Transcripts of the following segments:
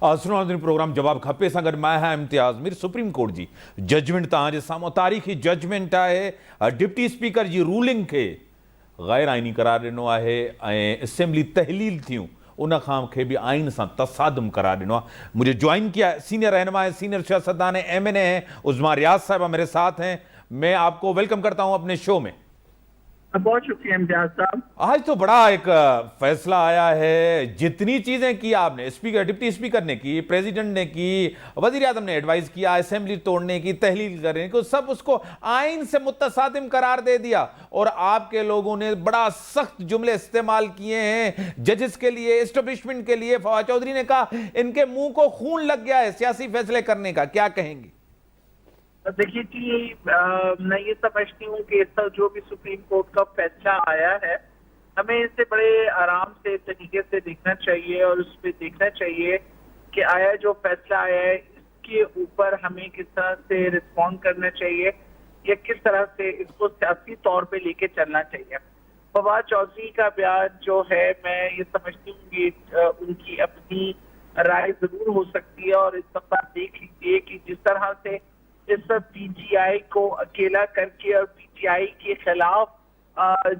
सुनो प्रोग्राम जवाब खपे सां गॾु मां आहियां इम्तियाज़ मीर। सुप्रीम कोर्ट जी जजमेंट तव्हांजे साम्हूं तारीख़ी जजमेंट आहे। डिप्टी स्पीकर जी रूलिंग खे गैर आइनी करार ॾिनो आहे ऐं असेंबली तहलील थियूं उन खां खे बि आइन सां तसादुम करार ॾिनो आहे। मुझे ज्वाइन किया सीनियर रहनुमा है, सीनियर सियासतदान MNA हैं उज़्मा रियाज साहबा मेरे साथ हैं। मैं आपको वेलकम करता हूं अपने शो में। बहुत शुक्रिया इम्तियाज साहब। आज तो बड़ा एक फैसला आया है। जितनी चीजें की आपने, स्पीकर डिप्टी स्पीकर ने की, प्रेसिडेंट ने की, वजीर आजम ने एडवाइस किया असेंबली तोड़ने की, तहलील करने की, सब उसको आइन से मुत्तसादिम करार दे दिया। और आपके लोगों ने बड़ा सख्त जुमले इस्तेमाल किए हैं जजेस के लिए, एस्टेब्लिशमेंट के लिए। फवाद चौधरी ने कहा इनके मुंह को खून लग गया है सियासी फैसले करने का। क्या कहेंगे? देखिए जी, मैं ये समझती हूँ कि इसका जो भी सुप्रीम कोर्ट का फैसला आया है, हमें इसे बड़े आराम से तरीके से देखना चाहिए और उस पर देखना चाहिए कि आया जो फैसला आया है इसके ऊपर हमें किस तरह से रिस्पॉन्ड करना चाहिए या किस तरह से इसको सियासी तौर पे लेके चलना चाहिए। फवाद चौधरी का बयान जो है, मैं ये समझती हूँ कि उनकी अपनी राय जरूर हो सकती है। और इस दफा देख लीजिए कि जिस तरह से इस PTI को अकेला करके और PTI के खिलाफ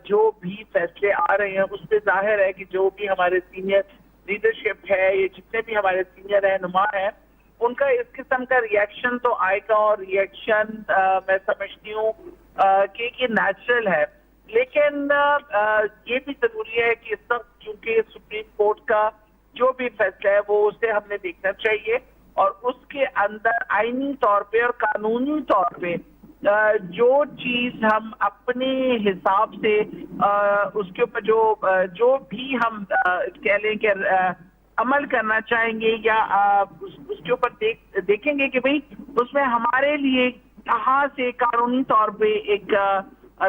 जो भी फैसले आ रहे हैं उससे जाहिर है कि जो भी हमारे सीनियर लीडरशिप है, ये जितने भी हमारे सीनियर रहनुमा हैं, उनका इस किस्म का रिएक्शन तो आएगा। और रिएक्शन मैं समझती हूँ कि ये नेचुरल है। लेकिन ये भी जरूरी है कि इस वक्त क्योंकि सुप्रीम कोर्ट का जो भी फैसला है वो उसे हमने देखना चाहिए और उसके अंदर आईनी तौर पे और कानूनी तौर पे जो चीज हम अपने हिसाब से उसके ऊपर जो भी हम कह लें कि अमल करना चाहेंगे या उसके ऊपर देखेंगे कि भाई उसमें हमारे लिए कहाँ से कानूनी तौर पे एक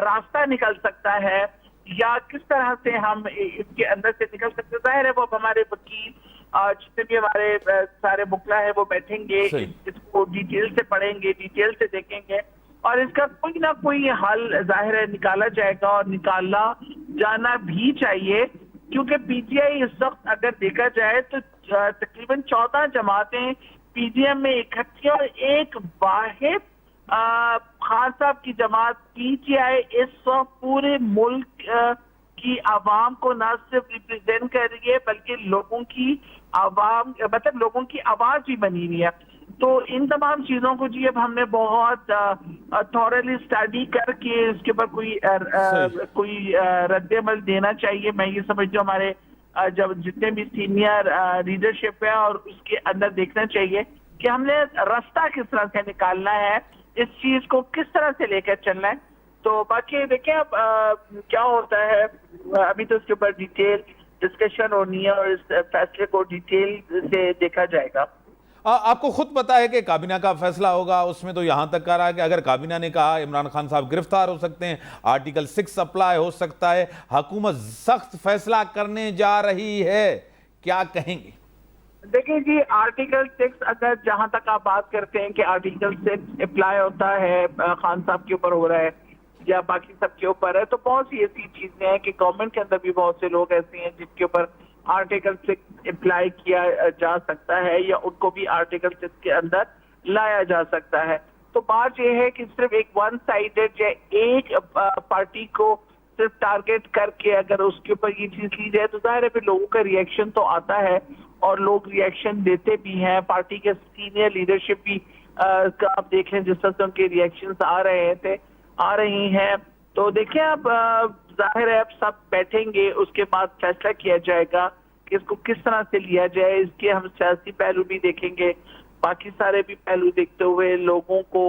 रास्ता निकल सकता है या किस तरह से हम इसके अंदर से निकल सकते हैं। जाहिर है वो हमारे वकील जितने भी हमारे सारे मुखला है वो बैठेंगे, इसको डिटेल से पढ़ेंगे, डिटेल से देखेंगे और इसका कोई ना कोई हल जाहिर है निकाला जाएगा और निकाला जाना भी चाहिए। क्योंकि PTI इस वक्त अगर देखा जाए तो तकरीबन 14 जमातें PGM में इकट्ठी और एक वाहिद खान साहब की जमात PTI इस वक्त पूरे मुल्क की आवाम को न सिर्फ रिप्रेजेंट कर रही है बल्कि लोगों की आवाम मतलब लोगों की आवाज भी बनी हुई है। तो इन तमाम चीजों को जी अब हमने बहुत थॉरली स्टडी करके इसके ऊपर कोई रद्द-ए-अमल देना चाहिए। मैं ये समझती हूँ हमारे जब जितने भी सीनियर लीडरशिप है और उसके अंदर देखना चाहिए कि हमने रास्ता किस तरह से निकालना है, इस चीज को किस तरह से लेकर चलना है। तो बाकी देखिए अब क्या होता है, अभी तो इसके ऊपर डिटेल डिस्कशन होनी है और इस फैसले को डिटेल से देखा जाएगा। आपको खुद पता है कि काबीना का फैसला होगा, उसमें तो यहां तक कह रहा है कि अगर काबीना ने कहा इमरान खान साहब गिरफ्तार हो सकते हैं, आर्टिकल 6 अप्लाई हो सकता है, हुकूमत सख्त फैसला करने जा रही है, क्या कहेंगे? देखिए जी, आर्टिकल 6 अगर जहां तक आप बात करते हैं कि आर्टिकल 6 अप्लाई होता है खान साहब के ऊपर हो रहा है या बाकी सब के ऊपर है, तो बहुत सी ऐसी चीजें हैं कि गवर्नमेंट के अंदर भी बहुत से लोग ऐसे हैं जिनके ऊपर आर्टिकल 6 अप्लाई किया जा सकता है या उनको भी आर्टिकल 6 के अंदर लाया जा सकता है। तो बात यह है कि सिर्फ एक वन साइडेड या एक पार्टी को सिर्फ टारगेट करके अगर उसके ऊपर ये चीज ली जाए तो जाहिर है फिर लोगों का रिएक्शन तो आता है और लोग रिएक्शन देते भी हैं। पार्टी के सीनियर लीडरशिप भी आप देख लें जिस तरह से उनके रिएक्शन आ रही हैं। तो देखिए अब जाहिर है अब सब बैठेंगे, उसके बाद फैसला किया जाएगा कि इसको किस तरह से लिया जाए। इसके हम सियासी पहलू भी देखेंगे, बाकी सारे भी पहलू देखते हुए, लोगों को,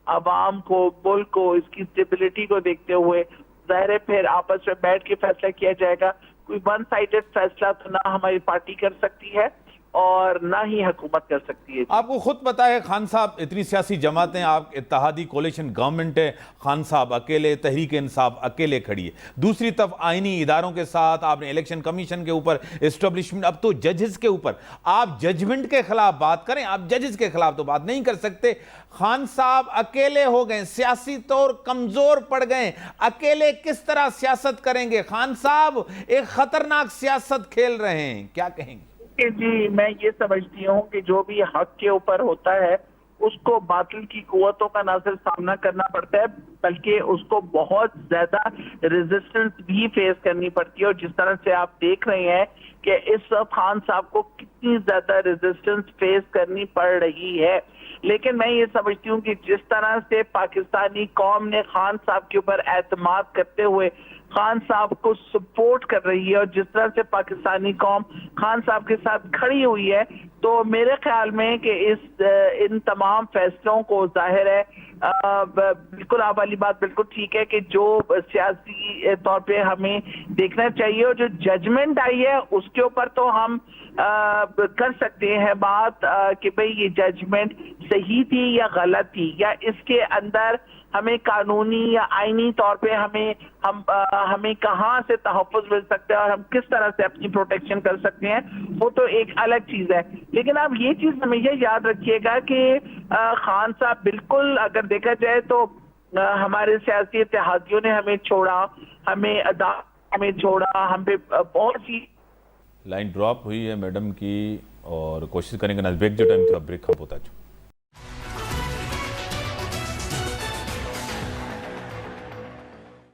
आवाम को, मुल्क को, इसकी स्टेबिलिटी को देखते हुए जाहिर है फिर आपस में बैठ के फैसला किया जाएगा। कोई वन साइडेड फैसला तो ना हमारी पार्टी कर सकती है और ना ही हुकूमत कर सकती है। आपको खुद पता है खान साहब, इतनी सियासी जमातें, आप इत्तेहादी कोalition गवर्नमेंट है, खान साहब अकेले, तहरीक इंसाफ अकेले खड़ी है, दूसरी तरफ आईनी इदारों के साथ आपने इलेक्शन कमीशन के ऊपर, एस्टेब्लिशमेंट, अब तो जजेस के ऊपर। आप जजमेंट के खिलाफ बात करें, आप जजेस के खिलाफ तो बात नहीं कर सकते। खान साहब अकेले हो गए, सियासी तौर कमजोर पड़ गए, अकेले किस तरह सियासत करेंगे? खान साहब एक खतरनाक सियासत खेल रहे हैं, क्या कहेंगे? कि जी मैं ये समझती हूँ कि जो भी हक के ऊपर होता है उसको बातिल की कुव्वतों का ना सिर्फ सामना करना पड़ता है बल्कि उसको बहुत ज्यादा रेजिस्टेंस भी फेस करनी पड़ती है। और जिस तरह से आप देख रहे हैं कि इस वक्त खान साहब को कितनी ज्यादा रेजिस्टेंस फेस करनी पड़ रही है, लेकिन मैं ये समझती हूँ कि जिस तरह से पाकिस्तानी कौम ने खान साहब के ऊपर एतमाद करते हुए खान साहब को सपोर्ट कर रही है और जिस तरह से पाकिस्तानी कौम खान साहब के साथ खड़ी हुई है, तो मेरे ख्याल में कि इन तमाम फैसलों को जाहिर है बिल्कुल आप वाली बात बिल्कुल ठीक है कि जो सियासी तौर पे हमें देखना चाहिए और जो जजमेंट आई है उसके ऊपर तो हम कर सकते हैं बात कि भाई ये जजमेंट सही थी या गलत थी, या इसके अंदर हमें कानूनी या आईनी तौर पे हमें कहाँ से तहफ़्फ़ुज़ मिल सकता है और हम किस तरह से अपनी प्रोटेक्शन कर सकते हैं, वो तो एक अलग चीज है। लेकिन आप ये चीज हमेशा याद रखिएगा कि खान साहब बिल्कुल अगर देखा जाए तो हमारे सियासी इत्तेहादियों ने हमें छोड़ा, हमें अदालत हमें छोड़ा, हम पे बहुत सी लाइन ड्रॉप हुई है मैडम की और कोशिश करेंगे ना ब्रेक जो टाइम था ब्रेक खप होता है।